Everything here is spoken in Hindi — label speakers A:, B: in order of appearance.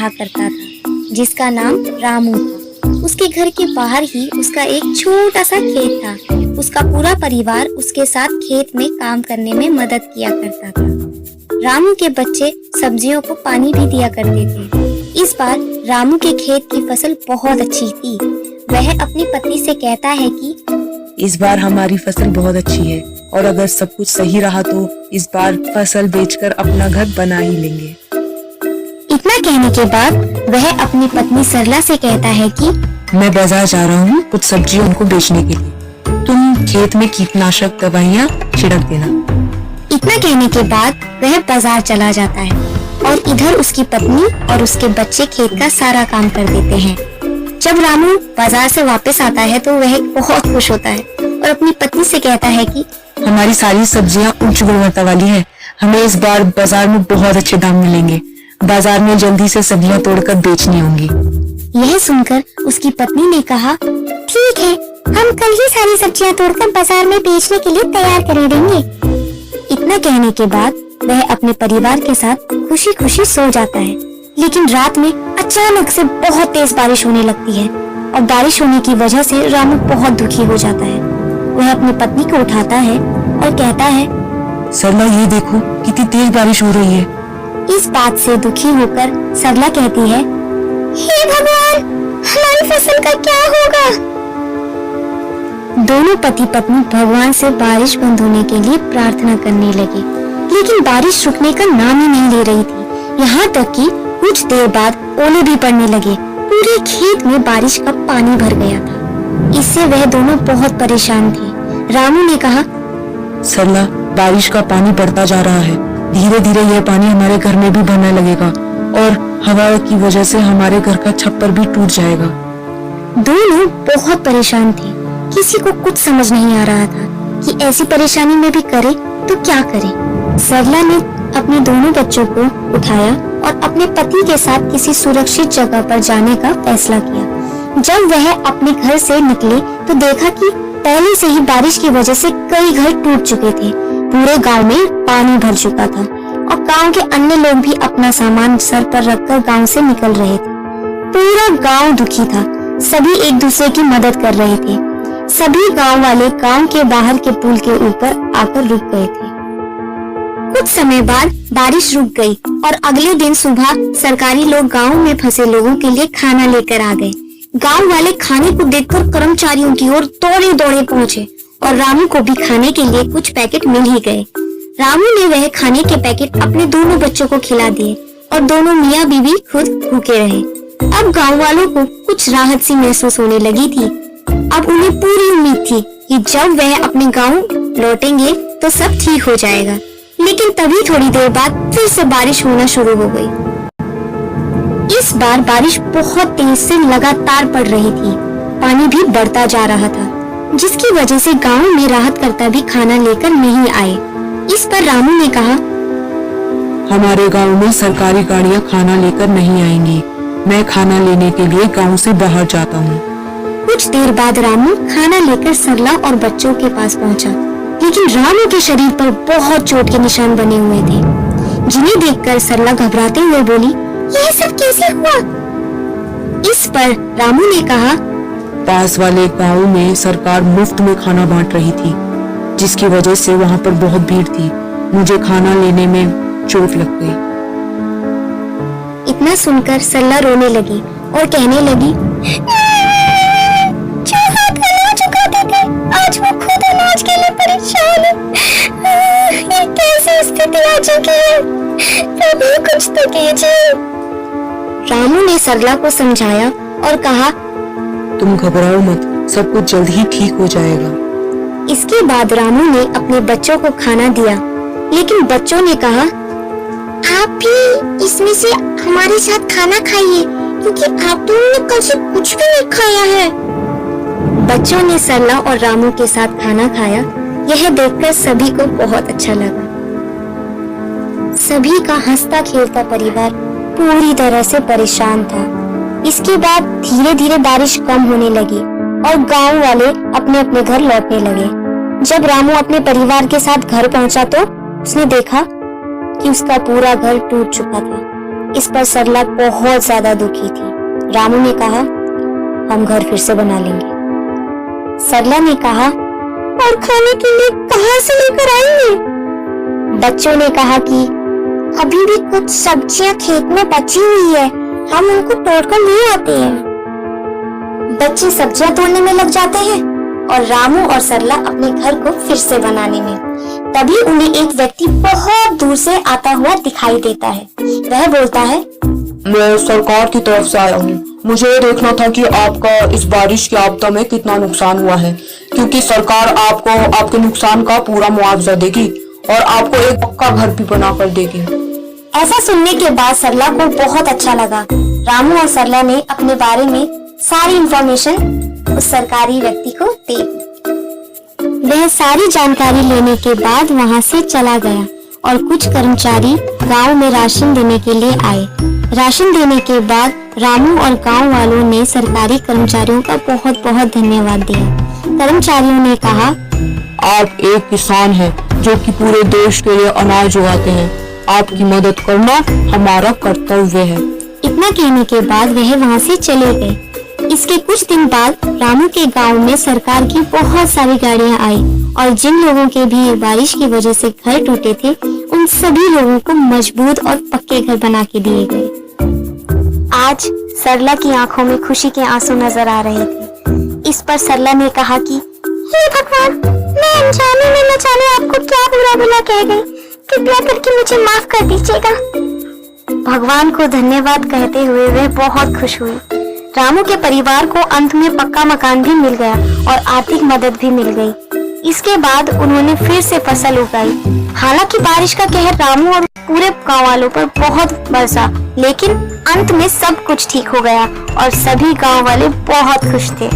A: रहा करता था, जिसका नाम रामू था। उसके घर के बाहर ही उसका एक छोटा सा खेत था। उसका पूरा परिवार उसके साथ खेत में काम करने में मदद किया करता था। रामू के बच्चे सब्जियों को पानी भी दिया करते थे। इस बार रामू के खेत की फसल बहुत अच्छी थी। वह अपनी पत्नी से कहता है कि
B: इस बार हमारी फसल बहुत अच्छी है और अगर सब कुछ सही रहा तो इस बार फसल बेचकर अपना घर बना ही लेंगे।
A: इतना कहने के बाद वह अपनी पत्नी सरला से कहता है कि
B: मैं बाजार जा रहा हूँ कुछ सब्जियों को बेचने के लिए, तुम खेत में कीटनाशक दवाइयाँ छिड़क देना।
A: इतना कहने के बाद वह बाजार चला जाता है और इधर उसकी पत्नी और उसके बच्चे खेत का सारा काम कर देते हैं। जब रामू बाजार से वापस आता है तो वह बहुत खुश होता है और अपनी पत्नी से कहता है कि
B: हमारी सारी सब्जियाँ उच्च गुणवत्ता वाली है, हमें इस बार बाजार में बहुत अच्छे दाम मिलेंगे। बाजार में जल्दी से सब्जियाँ तोड़कर बेचनी होंगी।
A: यह सुनकर उसकी पत्नी ने कहा, ठीक है, हम कल ही सारी सब्जियाँ तोड़कर बाजार में बेचने के लिए तैयार कर देंगे। इतना कहने के बाद वह अपने परिवार के साथ खुशी खुशी सो जाता है। लेकिन रात में अचानक से बहुत तेज बारिश होने लगती है और बारिश होने की वजह से रामू बहुत दुखी हो जाता है। वह अपनी पत्नी को उठाता है और कहता है,
B: सरला ये देखो कितनी तेज बारिश हो रही है।
A: इस बात से दुखी होकर सरला कहती है, हे भगवान, हमारी फसल का क्या होगा? दोनों पति पत्नी भगवान से बारिश बंद होने के लिए प्रार्थना करने लगे, लेकिन बारिश रुकने का नाम ही नहीं ले रही थी। यहाँ तक कि कुछ देर बाद ओले भी पड़ने लगे। पूरे खेत में बारिश का पानी भर गया था। इससे वह दोनों बहुत परेशान थे। रामू ने कहा,
B: सरला, बारिश का पानी बढ़ता जा रहा है, धीरे धीरे यह पानी हमारे घर में भी भरने लगेगा और हवा की वजह से हमारे घर का छप्पर भी टूट जाएगा।
A: दोनों बहुत परेशान थे। किसी को कुछ समझ नहीं आ रहा था कि ऐसी परेशानी में भी करे तो क्या करे। सरला ने अपने दोनों बच्चों को उठाया और अपने पति के साथ किसी सुरक्षित जगह पर जाने का फैसला किया। जब वह अपने घर से निकले तो देखा कि पहले से ही बारिश की वजह से कई घर टूट चुके थे। पूरे गांव में पानी भर चुका था और गांव के अन्य लोग भी अपना सामान सर पर रखकर गांव से निकल रहे थे। पूरा गांव दुखी था। सभी एक दूसरे की मदद कर रहे थे। सभी गांव वाले गांव के बाहर के पुल के ऊपर आकर रुक गए थे। कुछ समय बाद बारिश रुक गई और अगले दिन सुबह सरकारी लोग गांव में फंसे लोगों के लिए खाना लेकर आ गए। गांव वाले खाने को देखकर कर्मचारियों की ओर दौड़े दौड़े पहुंचे और रामू को भी खाने के लिए कुछ पैकेट मिल ही गए। रामू ने वह खाने के पैकेट अपने दोनों बच्चों को खिला दिए और दोनों मियाँ बीवी खुद भूखे रहे। अब गांव वालों को कुछ राहत सी महसूस होने लगी थी। अब उन्हें पूरी उम्मीद थी कि जब वह अपने गांव लौटेंगे तो सब ठीक हो जाएगा। लेकिन तभी थोड़ी देर बाद फिर से बारिश होना शुरू हो गई। इस बार बारिश बहुत तेज से लगातार पड़ रही थी। पानी भी बढ़ता जा रहा था, जिसकी वजह से गांव में राहतकर्ता भी खाना लेकर नहीं आए। इस पर रामू ने कहा,
B: हमारे गांव में सरकारी गाड़ियां खाना लेकर नहीं आएंगी। मैं खाना लेने के लिए गांव से बाहर जाता हूँ।
A: कुछ देर बाद रामू खाना लेकर सरला और बच्चों के पास पहुँचा, लेकिन रामू के शरीर पर बहुत चोट के निशान बने हुए थे, जिन्हें देखकर सरला घबराते हुए बोली, यह सब कैसे हुआ? इस पर रामू ने कहा,
B: पास वाले गांव में सरकार मुफ्त में खाना बांट रही थी, जिसकी वजह से वहां पर बहुत भीड़ थी। मुझे खाना लेने में चोट लग गई।
A: इतना सुनकर सरला रोने लगी और कहने लगी, जो हाथ अनाज उगाते थे, आज वो खुद अनाज के लिए परेशान है। ये कैसी स्थिति आ चुकी है? प्रभु कुछ तो कीजिए। रामू ने सरला को समझाया और कहा,
B: तुम घबराओ मत, सब कुछ जल्द ही ठीक हो जाएगा।
A: इसके बाद रामू ने अपने बच्चों को खाना दिया, लेकिन बच्चों ने कहा, आप भी इसमें से हमारे साथ खाना खाइए, क्योंकि आप दोनों ने कल से कुछ भी नहीं खाया है। बच्चों ने सरला और रामू के साथ खाना खाया। यह देखकर सभी को बहुत अच्छा लगा। सभी का हंसता खेलता परिवार पूरी तरह से परेशान था। इसके बाद धीरे धीरे बारिश कम होने लगी और गांव वाले अपने अपने घर लौटने लगे। जब रामू अपने परिवार के साथ घर पहुंचा तो उसने देखा कि उसका पूरा घर टूट चुका था। इस पर सरला बहुत ज्यादा दुखी थी। रामू ने कहा, हम घर फिर से बना लेंगे। सरला ने कहा, और खाने के लिए कहां से लेकर आएंगे? बच्चों ने कहा कि अभी भी कुछ सब्जियां खेत में बची हुई है, हम उनको तोड़कर ले आते हैं। बच्चे सब्जियां तोड़ने में लग जाते हैं और रामू और सरला अपने घर को फिर से बनाने में। तभी उन्हें एक व्यक्ति बहुत दूर से आता हुआ दिखाई देता है। वह बोलता है,
B: मैं सरकार की तरफ से आया हूँ। मुझे ये देखना था कि आपका इस बारिश की आपदा में कितना नुकसान हुआ है, क्योंकि सरकार आपको आपके नुकसान का पूरा मुआवजा देगी और आपको एक पक्का घर भी बना कर देगी।
A: ऐसा सुनने के बाद सरला को बहुत अच्छा लगा। रामू और सरला ने अपने बारे में सारी इंफॉर्मेशन उस सरकारी व्यक्ति को दे दी। वह सारी जानकारी लेने के बाद वहां से चला गया और कुछ कर्मचारी गांव में राशन देने के लिए आए। राशन देने के बाद रामू और गांव वालों ने सरकारी कर्मचारियों का बहुत बहुत धन्यवाद दिया। कर्मचारियों ने कहा,
B: आप एक किसान हैं जो कि पूरे देश के लिए अनाज उगाते हैं। आपकी मदद करना हमारा कर्तव्य है।
A: इतना कहने के बाद वह वहां से चले गए। इसके कुछ दिन बाद रामू के गांव में सरकार की बहुत सारी गाड़ियां आई और जिन लोगों के भी बारिश की वजह से घर टूटे थे, उन सभी लोगों को मजबूत और पक्के घर बना के दिए गए। आज सरला की आंखों में खुशी के आंसू नजर आ रहे थे। इस पर सरला ने कहा कि हे भगवान, मैं अनजाने में न जाने आपको क्या बुरा भला कह गई, कृपया करके मुझे माफ कर दीजिएगा। भगवान को धन्यवाद कहते हुए वह बहुत खुश हुई। रामू के परिवार को अंत में पक्का मकान भी मिल गया और आर्थिक मदद भी मिल गई। इसके बाद उन्होंने फिर से फसल उगाई। हालांकि बारिश का कहर रामू और पूरे गांव वालों पर बहुत बरसा, लेकिन अंत में सब कुछ ठीक हो गया और सभी गांव वाले बहुत खुश थे।